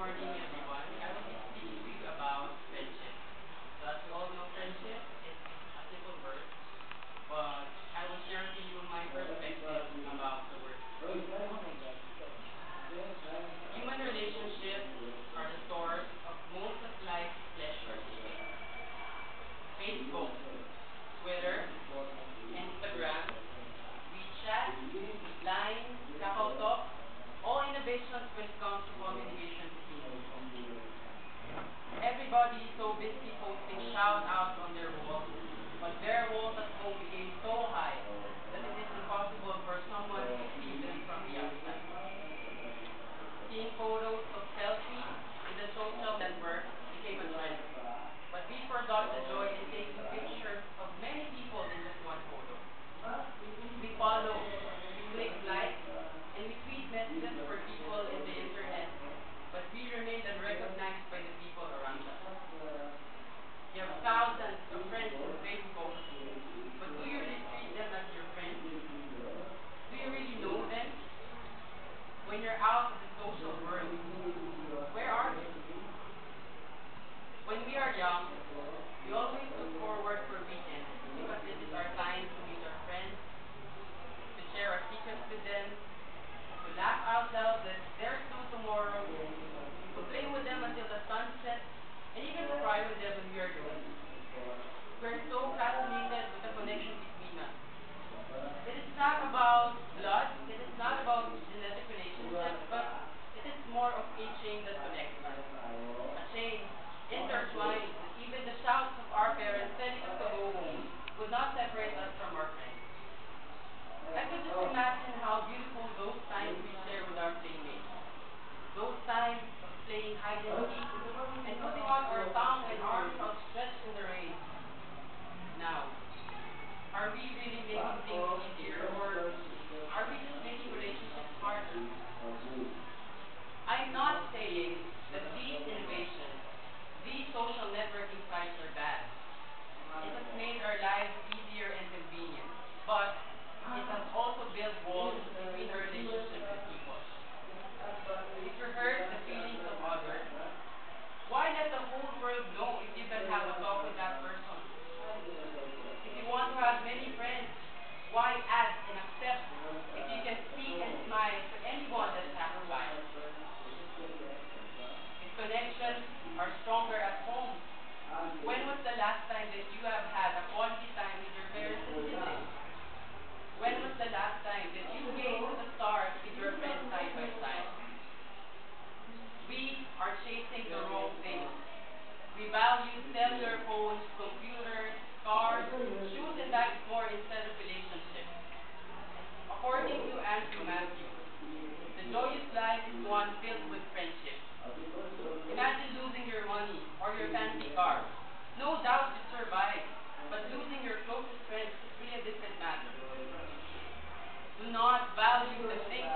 morning, everyone. I will be speaking to you about friendship. So, as we all know, friendship is a simple word, but I will share to you my perspective about the word. Human relationships are the source of most of life's pleasures. Facebook, Twitter, Instagram, WeChat, Line, KakaoTalk, all innovations when it comes to communication between people. Everybody is so busy posting shout outs on their walls, but their walls at home became so high that it is impossible for someone to see them from the outside. Seeing photos of selfies in the social network became a trend, but we forgot the joy in taking pictures of many people in just one photo. We follow, we click like, and we tweet messages for people in the internet, but we remain unrecognized by the people around us. You have thousands of friends on Facebook, but do you really treat them as your friends? Do you really know them? When you're out of the social world, where are you? When we are young, we always look forward for weekends because it is our time to meet our friends, to share our secrets with them, to laugh out loud that there's no tomorrow, to play with them until the sun sets, and even to cry with them when we are lonely. We're so fascinated with the connection between us. It is not about blood, it is not about genetic relationships, but it is more of a chain that connects us. A chain intertwined that even the shouts of our parents telling us to go home would not separate us from our friends. I could just imagine how beautiful those times we share with our playmates. Those times of playing hide and seek and putting out our tongue and arms outstretched in the rain. Now, are we really making things easier or are we just making relationships harder? I'm not saying that these innovations, these social networking sites are bad. It has made our lives easier and convenient, but it has also built walls between our relationships with people. If you hurt the feelings of others, why let the whole world know if you can have a talk with that person? If you want to have many friends, why add and accept if you can speak and smile to anyone that passes by? If connections are stronger at home, when was the last time that you have had a quality time with your parents and siblings? When was the last time that you gazed to the stars with your friends side by side? We are chasing the wrong things. We value cellular phones, computers, cars, shoes, and bags more instead of relationships. According to Andrew Matthews, the joyous life is one filled with friendship. Imagine losing your money or your fancy car. No doubt you'd survive, but losing your closest friends is really a different matter. Do not value the things